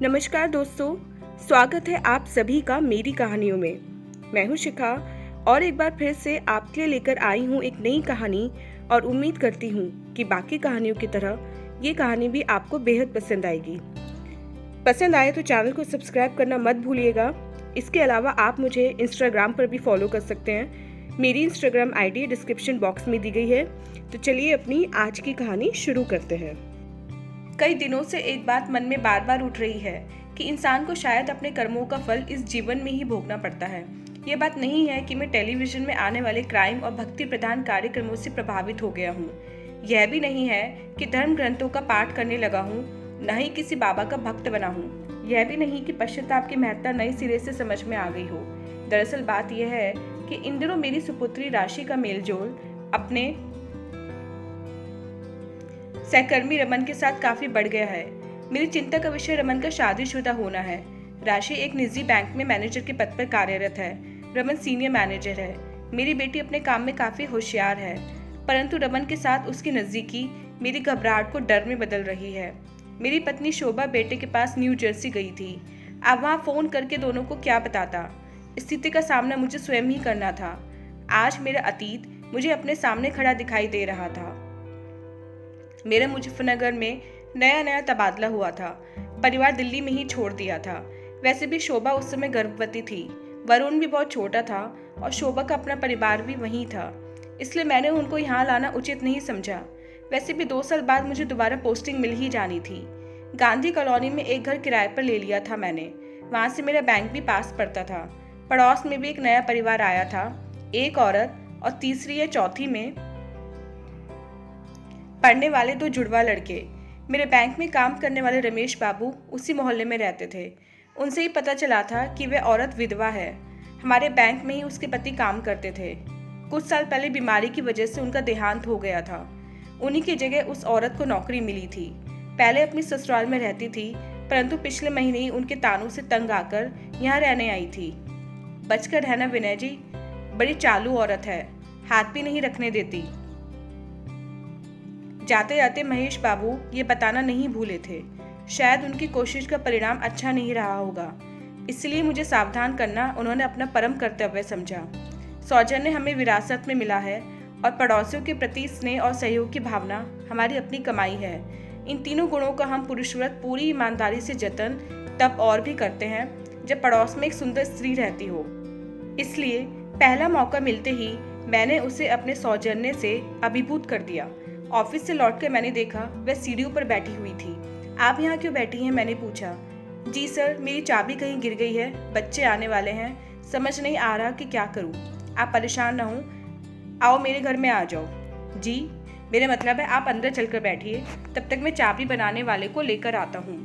नमस्कार दोस्तों, स्वागत है आप सभी का मेरी कहानियों में। मैं हूं शिखा और एक बार फिर से आपके लिए लेकर आई हूं एक नई कहानी और उम्मीद करती हूं कि बाकी कहानियों की तरह ये कहानी भी आपको बेहद पसंद आएगी। पसंद आए तो चैनल को सब्सक्राइब करना मत भूलिएगा। इसके अलावा आप मुझे इंस्टाग्राम पर भी फॉलो कर सकते हैं। मेरी इंस्टाग्राम आईडी डिस्क्रिप्शन बॉक्स में दी गई है। तो चलिए अपनी आज की कहानी शुरू करते हैं। कई दिनों से एक बात मन में बार बार उठ रही है कि इंसान को शायद अपने कर्मों का फल इस जीवन में ही भोगना पड़ता है। ये बात नहीं है कि मैं टेलीविजन में आने वाले क्राइम और भक्ति प्रधान कार्यक्रमों से प्रभावित हो गया हूँ। यह भी नहीं है कि धर्म ग्रंथों का पाठ करने लगा हूँ, न ही किसी बाबा का भक्त बना हूँ। यह भी नहीं कि पश्चाताप की महत्ता नए सिरे से समझ में आ गई हो। दरअसल बात यह है कि इन दिनों मेरी सुपुत्री राशि का मेलजोल अपने सहकर्मी रमन के साथ काफी बढ़ गया है। मेरी चिंता का विषय रमन का शादीशुदा होना है। राशि एक निजी बैंक में मैनेजर के पद पर कार्यरत है। रमन सीनियर मैनेजर है। मेरी बेटी अपने काम में काफी होशियार है, परंतु रमन के साथ उसकी नजदीकी मेरी घबराहट को डर में बदल रही है। मेरी पत्नी शोभा बेटे के पास न्यू जर्सी गई थी। अब वहां फोन करके दोनों को क्या बताता। स्थिति का सामना मुझे स्वयं ही करना था। आज मेरा अतीत मुझे अपने सामने खड़ा दिखाई दे रहा था। मेरा मुजफ्फरनगर में नया तबादला हुआ था। परिवार दिल्ली में ही छोड़ दिया था। वैसे भी शोभा उस समय गर्भवती थी। वरुण भी बहुत छोटा था और शोभा का अपना परिवार भी वहीं था, इसलिए मैंने उनको यहाँ लाना उचित नहीं समझा। वैसे भी 2 साल बाद मुझे दोबारा पोस्टिंग मिल ही जानी थी। गांधी कॉलोनी में एक घर किराए पर ले लिया था मैंने। वहाँ से मेरा बैंक भी पास पड़ता था। पड़ोस में भी एक नया परिवार आया था, एक औरत और तीसरी या चौथी में पढ़ने वाले 2 जुड़वा लड़के। मेरे बैंक में काम करने वाले रमेश बाबू उसी मोहल्ले में रहते थे। उनसे ही पता चला था कि वह औरत विधवा है। हमारे बैंक में ही उसके पति काम करते थे। कुछ साल पहले बीमारी की वजह से उनका देहांत हो गया था। उन्हीं की जगह उस औरत को नौकरी मिली थी। पहले अपनी ससुराल में रहती थी, परंतु पिछले महीने ही उनके तानों से तंग आकर यहाँ रहने आई थी। बचकर रहना विनय जी, बड़ी चालू औरत है, हाथ भी नहीं रखने देती। जाते जाते महेश बाबू ये बताना नहीं भूले थे, शायद उनकी कोशिश का परिणाम अच्छा नहीं रहा होगा, इसलिए मुझे सावधान करना उन्होंने अपना परम कर्तव्य समझा। सौजन्य हमें विरासत में मिला है और पड़ोसियों के प्रति स्नेह और सहयोग की भावना हमारी अपनी कमाई है। इन तीनों गुणों का हम पुरुषव्रत पूरी ईमानदारी से जतन तब और भी करते हैं जब पड़ोस में एक सुंदर स्त्री रहती हो। इसलिए पहला मौका मिलते ही मैंने उसे अपने सौजन्य से अभिभूत कर दिया। ऑफिस से लौटकर मैंने देखा वह सीढ़ियों पर बैठी हुई थी। आप यहाँ क्यों बैठी हैं? मैंने पूछा। जी सर, मेरी चाबी कहीं गिर गई है, बच्चे आने वाले हैं, समझ नहीं आ रहा कि क्या करूँ। आप परेशान ना हो, आओ मेरे घर में आ जाओ। जी, मेरा मतलब है आप अंदर चलकर बैठिए, तब तक मैं चाबी बनाने वाले को लेकर आता हूँ।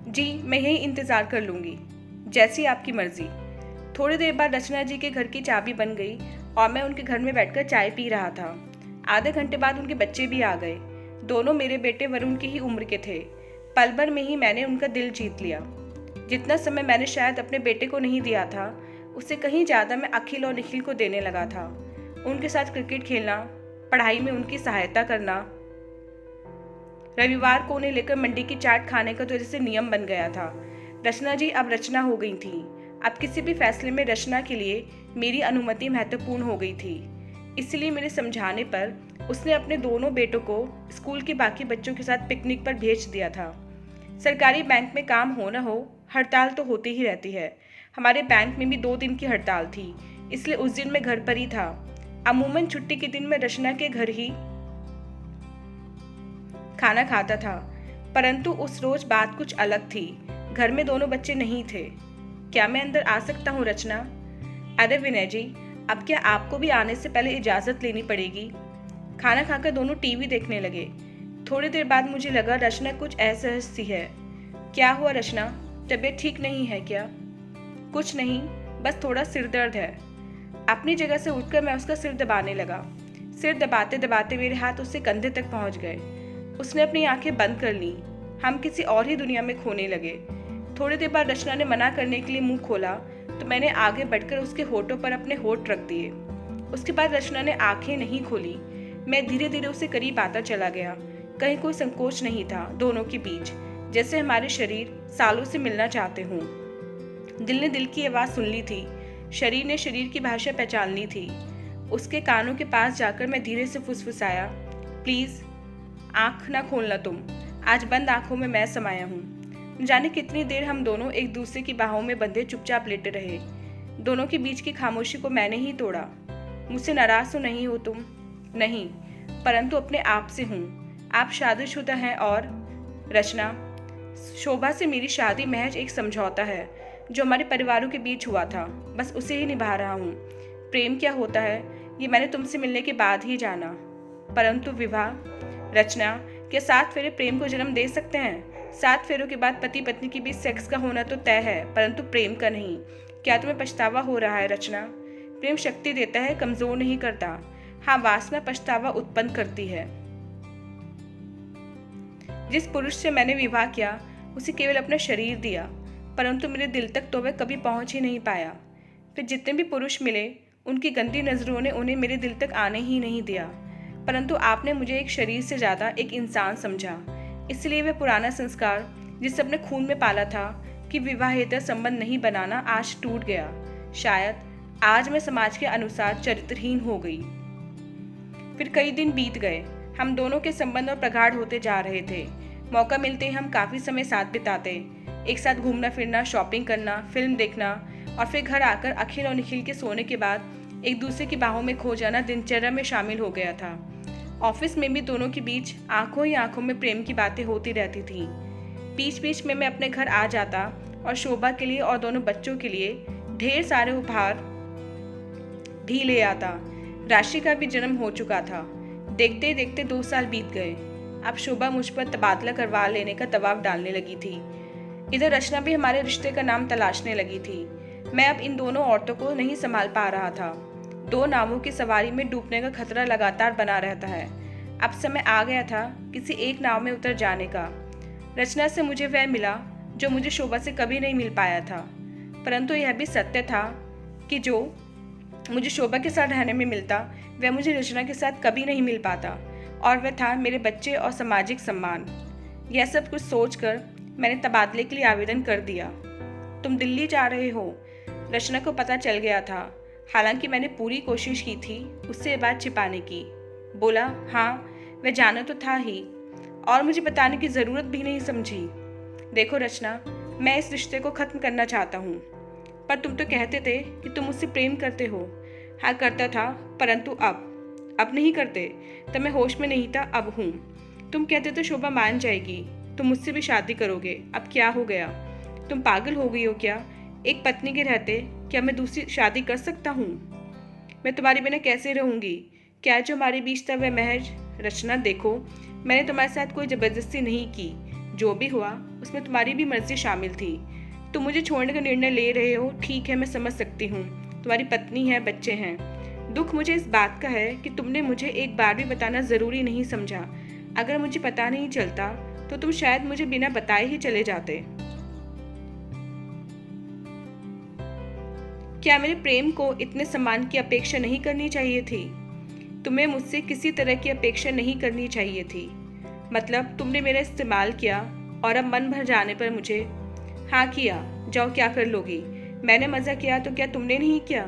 जी, मैं यही इंतजार कर लूँगी, जैसी आपकी मर्जी। थोड़ी देर बाद रचना जी के घर की चाबी बन गई और मैं उनके घर में बैठकर चाय पी रहा था। आधे घंटे बाद उनके बच्चे भी आ गए। दोनों मेरे बेटे वरुण की ही उम्र के थे। पल भर में ही मैंने उनका दिल जीत लिया। जितना समय मैंने शायद अपने बेटे को नहीं दिया था, उससे कहीं ज़्यादा मैं अखिल और निखिल को देने लगा था। उनके साथ क्रिकेट खेलना, पढ़ाई में उनकी सहायता करना, रविवार को उन्हें लेकर मंडी की चाट खाने का तो जैसे नियम बन गया था। रचना जी अब रचना हो गई थी। अब किसी भी फैसले में रचना के लिए मेरी अनुमति महत्वपूर्ण हो गई थी। इसलिए मेरे समझाने पर उसने अपने दोनों बेटों को स्कूल के बाकी बच्चों के साथ पिकनिक पर भेज दिया था। सरकारी बैंक में काम हो न हो, हड़ताल तो होती ही रहती है। हमारे बैंक में भी 2 दिन की हड़ताल थी, इसलिए उस दिन मैं घर पर ही था। अमूमन छुट्टी के दिन मैं रचना के घर ही खाना खाता था, परंतु उस रोज बात कुछ अलग थी। घर में दोनों बच्चे नहीं थे। क्या मैं अंदर आ सकता हूँ रचना? अरे विनय जी, अब क्या आपको भी आने से पहले इजाज़त लेनी पड़ेगी? खाना खाकर दोनों टीवी देखने लगे। थोड़ी देर बाद मुझे लगा रचना कुछ असहज सी है। क्या हुआ रचना, तबीयत ठीक नहीं है क्या? कुछ नहीं, बस थोड़ा सिर दर्द है। अपनी जगह से उठकर मैं उसका सिर दबाने लगा। सिर दबाते दबाते मेरे हाथ उससे कंधे तक पहुंच गए। उसने अपनी आंखें बंद कर ली। हम किसी और ही दुनिया में खोने लगे। थोड़ी देर बाद रचना ने मना करने के लिए मुंह खोला तो मैंने आगे बढ़कर उसके होठों पर अपने होठ रख दिए। उसके बाद रचना ने आंखें नहीं खोली। मैं धीरे धीरे उससे करीब आता चला गया। कहीं कोई संकोच नहीं था दोनों के बीच, जैसे हमारे शरीर सालों से मिलना चाहते हों। दिल ने दिल की आवाज़ सुन ली थी, शरीर ने शरीर की भाषा पहचान ली थी। उसके कानों के पास जाकर मैं धीरे से फुसफुसाया, प्लीज़ आँख ना खोलना तुम, आज बंद आँखों में मैं समाया हूँ। न जाने कितनी देर हम दोनों एक दूसरे की बाहों में बंधे चुपचाप लेटे रहे। दोनों के बीच की खामोशी को मैंने ही तोड़ा। मुझसे नाराज़ तो नहीं हो तुम? नहीं, परंतु अपने आप से हूँ। आप शादीशुदा हैं और रचना, शोभा से मेरी शादी महज एक समझौता है जो हमारे परिवारों के बीच हुआ था, बस उसे ही निभा रहा हूँ। प्रेम क्या होता है ये मैंने तुमसे मिलने के बाद ही जाना। परंतु विवाह, रचना, क्या 7 फेरे प्रेम को जन्म दे सकते हैं? 7 फेरों के बाद पति पत्नी के बीच सेक्स का होना तो तय है, परंतु प्रेम का नहीं। क्या तुम्हें पछतावा हो रहा है रचना? प्रेम शक्ति देता है, कमजोर नहीं करता। हाँ, वासना पछतावा उत्पन्न करती है। जिस पुरुष से मैंने विवाह किया उसे केवल अपना शरीर दिया, परंतु मेरे दिल तक तो वह कभी पहुंच ही नहीं पाया। फिर जितने भी पुरुष मिले उनकी गंदी नज़रों ने उन्हें मेरे दिल तक आने ही नहीं दिया, परंतु आपने मुझे एक शरीर से ज़्यादा एक इंसान समझा। इसलिए वह पुराना संस्कार जिसे अपने खून में पाला था कि विवाहेतर संबंध नहीं बनाना, आज टूट गया। शायद आज मैं समाज के अनुसार चरित्रहीन हो गई। फिर कई दिन बीत गए। हम दोनों के संबंध और प्रगाढ़ होते जा रहे थे। मौका मिलते ही हम काफ़ी समय साथ बिताते, एक साथ घूमना फिरना, शॉपिंग करना, फिल्म देखना और फिर घर आकर अखिल और निखिल के सोने के बाद एक दूसरे की बाहों में खो जाना दिनचर्या में शामिल हो गया था। ऑफिस में भी दोनों के बीच आंखों ही आंखों में प्रेम की बातें होती रहती थीं। बीच बीच में मैं अपने घर आ जाता और शोभा के लिए और दोनों बच्चों के लिए ढेर सारे उपहार भी ले आता। राशि का भी जन्म हो चुका था। देखते ही देखते 2 साल बीत गए। अब शोभा मुझ पर तबादला करवा लेने का दबाव डालने लगी थी। इधर रचना भी हमारे रिश्ते का नाम तलाशने लगी थी। मैं अब इन दोनों औरतों को नहीं संभाल पा रहा था। 2 नावों की सवारी में डूबने का खतरा लगातार बना रहता है। अब समय आ गया था किसी एक नाव में उतर जाने का। रचना से मुझे वह मिला जो मुझे शोभा से कभी नहीं मिल पाया था, परंतु यह भी सत्य था कि जो मुझे शोभा के साथ रहने में मिलता वह मुझे रचना के साथ कभी नहीं मिल पाता, और वह था मेरे बच्चे और सामाजिक सम्मान। यह सब कुछ सोचकर मैंने तबादले के लिए आवेदन कर दिया। तुम दिल्ली जा रहे हो? रचना को पता चल गया था, हालांकि मैंने पूरी कोशिश की थी उससे ये बात छिपाने की। बोला हाँ, वह जाना तो था ही और मुझे बताने की ज़रूरत भी नहीं समझी। देखो रचना, मैं इस रिश्ते को ख़त्म करना चाहता हूँ, पर तुम तो कहते थे कि तुम मुझसे प्रेम करते हो। हाँ करता था, परंतु अब नहीं करते। तब मैं होश में नहीं था, अब हूँ। तुम कहते तो शोभा मान जाएगी, तुम मुझसे भी शादी करोगे। अब क्या हो गया? तुम पागल हो गई हो क्या? एक पत्नी के रहते क्या मैं दूसरी शादी कर सकता हूँ? मैं तुम्हारे बिना कैसे रहूँगी? क्या जो हमारे बीच था वह महज? रचना देखो, मैंने तुम्हारे साथ कोई ज़बरदस्ती नहीं की। जो भी हुआ उसमें तुम्हारी भी मर्जी शामिल थी। तुम मुझे छोड़ने का निर्णय ले रहे हो, ठीक है, मैं समझ सकती हूँ। तुम्हारी पत्नी है, बच्चे हैं। दुख मुझे इस बात का है कि तुमने मुझे एक बार भी बताना ज़रूरी नहीं समझा। अगर मुझे पता नहीं चलता तो तुम शायद मुझे बिना बताए ही चले जाते। क्या मेरे प्रेम को इतने सम्मान की अपेक्षा नहीं करनी चाहिए थी? तुम्हें मुझसे किसी तरह की अपेक्षा नहीं करनी चाहिए थी। मतलब तुमने मेरा इस्तेमाल किया और अब मन भर जाने पर मुझे हाँ किया। जाओ, क्या कर लोगी? मैंने मज़ा किया तो क्या तुमने नहीं किया?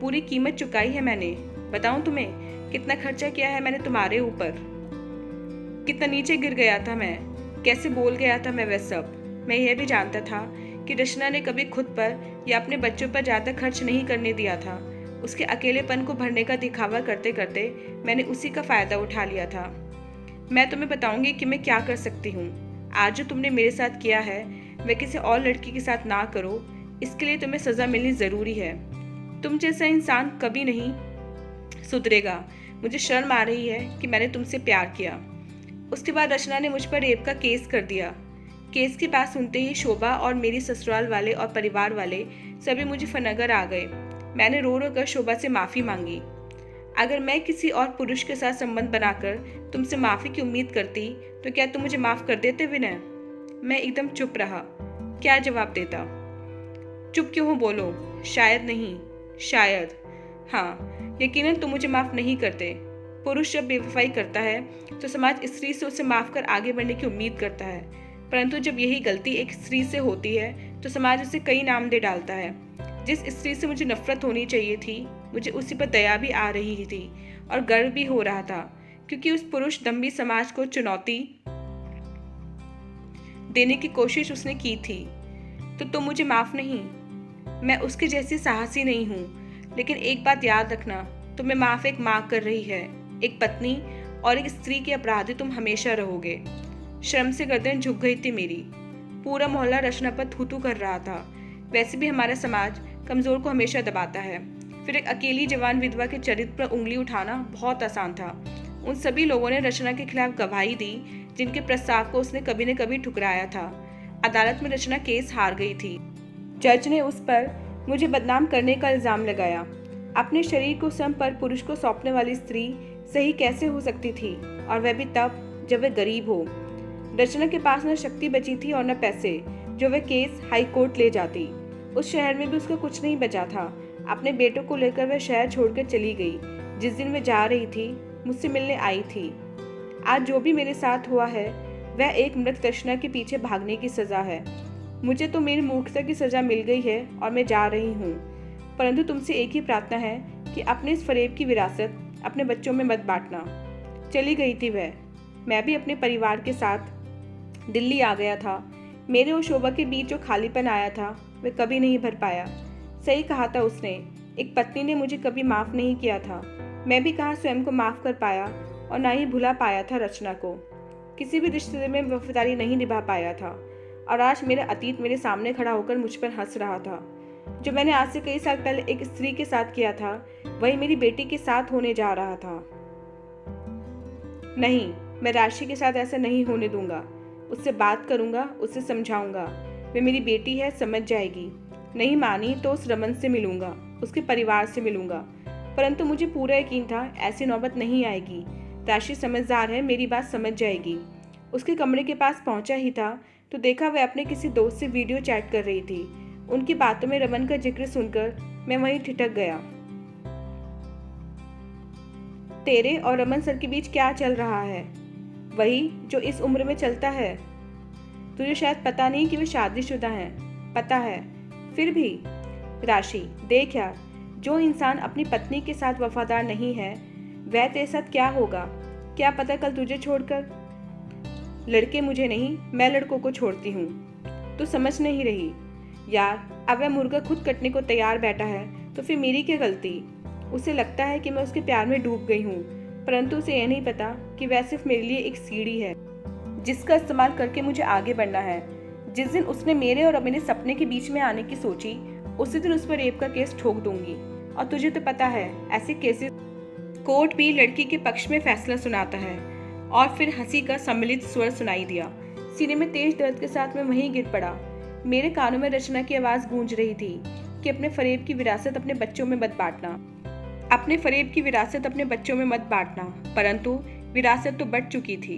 पूरी कीमत चुकाई है मैंने। बताऊं तुम्हें कितना खर्चा किया है मैंने तुम्हारे ऊपर? कितना नीचे गिर गया था मैं, कैसे बोल गया था मैं वह सब। मैं यह भी जानता था कि रचना ने कभी खुद पर या अपने बच्चों पर ज़्यादा खर्च नहीं करने दिया था। उसके अकेलेपन को भरने का दिखावा करते करते मैंने उसी का फ़ायदा उठा लिया था। मैं तुम्हें बताऊंगी कि मैं क्या कर सकती हूँ। आज जो तुमने मेरे साथ किया है वह किसी और लड़की के साथ ना करो, इसके लिए तुम्हें सज़ा मिलनी ज़रूरी है। तुम जैसा इंसान कभी नहीं सुधरेगा। मुझे शर्म आ रही है कि मैंने तुमसे प्यार किया। उसके बाद रचना ने मुझ पर रेप का केस कर दिया। केस की बात सुनते ही शोभा और मेरी ससुराल वाले और परिवार वाले सभी मुझे फनगर आ गए। मैंने रो रो कर शोभा से माफ़ी मांगी। अगर मैं किसी और पुरुष के साथ संबंध बनाकर तुमसे माफ़ी की उम्मीद करती तो क्या तुम मुझे माफ़ कर देते विनय? मैं एकदम चुप रहा। क्या जवाब देता? चुप क्यों हो, बोलो। शायद नहीं, शायद हाँ, यकीनन तुम मुझे माफ़ नहीं करते। पुरुष जब बेवफाई करता है तो समाज स्त्री से उसे माफ कर आगे बढ़ने की उम्मीद करता है, परंतु जब यही गलती एक स्त्री से होती है तो समाज उसे कई नाम दे डालता है। जिस स्त्री से मुझे नफरत होनी चाहिए थी, मुझे उसी पर दया भी आ रही थी और गर्व भी हो रहा था, क्योंकि उस पुरुष दम्भी समाज को चुनौती देने की कोशिश उसने की थी। तो तुम मुझे माफ नहीं, मैं उसके जैसी साहसी नहीं हूँ, लेकिन एक बात याद रखना, तुम्हें माफ एक माँ कर रही है, एक पत्नी और एक स्त्री के अपराधी तुम हमेशा रहोगे। शर्म से गर्दन झुक गई थी मेरी। पूरा मोहल्ला रचना पर थू-थू कर रहा था। वैसे भी हमारा समाज कमजोर को हमेशा दबाता है। फिर एक अकेली जवान विधवा के चरित्र पर उंगली उठाना बहुत आसान था। उन सभी लोगों ने रचना के खिलाफ गवाही दी जिनके प्रस्ताव को उसने कभी न कभी ठुकराया था। अदालत में रचना केस हार गई थी। जज ने उस पर मुझे बदनाम करने का इल्जाम लगाया। अपने शरीर को स्वयं पर पुरुष को सौंपने वाली स्त्री सही कैसे हो सकती थी, और वह भी तब जब वह गरीब हो। रचना के पास न शक्ति बची थी और न पैसे जो वह केस हाई कोर्ट ले जाती। उस शहर में भी उसका कुछ नहीं बचा था। अपने बेटों को लेकर वह शहर छोड़कर चली गई। जिस दिन वह जा रही थी, मुझसे मिलने आई थी। आज जो भी मेरे साथ हुआ है वह एक मृत तृष्णा के पीछे भागने की सजा है। मुझे तो मेरी मूर्खता की सजा मिल गई है और मैं जा रही हूँ, परंतु तुमसे एक ही प्रार्थना है कि अपने इस फरेब की विरासत अपने बच्चों में मत बांटना। चली गई थी वह। मैं भी अपने परिवार के साथ दिल्ली आ गया था। मेरे और शोभा के बीच जो खालीपन आया था वह कभी नहीं भर पाया। सही कहा था उसने, एक पत्नी ने मुझे कभी माफ़ नहीं किया था। मैं भी कहाँ स्वयं को माफ़ कर पाया और ना ही भुला पाया था रचना को। किसी भी रिश्ते में वफादारी नहीं निभा पाया था, और आज मेरा अतीत मेरे सामने खड़ा होकर मुझ पर हंस रहा था। जो मैंने आज से कई साल पहले एक स्त्री के साथ किया था, वही मेरी बेटी के साथ होने जा रहा था। नहीं, मैं राशि के साथ ऐसा नहीं होने दूंगा। उससे बात करूंगा, उससे समझाऊंगा। वे मेरी बेटी है, समझ जाएगी। नहीं मानी तो उस रमन से मिलूंगा, उसके परिवार से मिलूंगा। परंतु मुझे पूरा यकीन था ऐसी नौबत नहीं आएगी। राशि समझदार है, मेरी बात समझ जाएगी। उसके कमरे के पास पहुंचा ही था तो देखा वह अपने किसी दोस्त से वीडियो चैट कर रही थी। उनकी बातों में रमन का जिक्र सुनकर मैं वहीं ठिठक गया। तेरे और रमन सर के बीच क्या चल रहा है? वही जो इस उम्र में चलता है। तुझे शायद पता नहीं कि वे शादीशुदा हैं। पता है, फिर भी। राशि, देख यार, जो इंसान अपनी पत्नी के साथ वफादार नहीं है वह तेरे साथ क्या होगा? क्या पता कल तुझे छोड़कर। लड़के मुझे नहीं, मैं लड़कों को छोड़ती हूँ। तू समझ नहीं रही यार। अब वह मुर्गा खुद कटने को तैयार बैठा है तो फिर मेरी क्या गलती? उसे लगता है कि मैं उसके प्यार में डूब गई हूँ, परंतु उसे यह नहीं पता कि वह सिर्फ मेरे लिए एक सीढ़ी है जिसका इस्तेमाल करके मुझे आगे बढ़ना है। जिस दिन उसने मेरे और मेरे सपने के बीच में आने की सोची, उसी दिन उस पर रेप का केस ठोक दूंगी। और तुझे तो पता है, ऐसे केसेस कोर्ट भी लड़की के पक्ष में फैसला सुनाता है। और फिर हंसी का सम्मिलित स्वर सुनाई दिया। सीने में तेज दर्द के साथ मैं वहीं गिर पड़ा। मेरे कानों में रचना की आवाज़ गूंज रही थी कि अपने फरेब की विरासत अपने बच्चों में मत बांटना। अपने फरेब की विरासत अपने बच्चों में मत बांटना। परंतु विरासत तो बढ़ चुकी थी।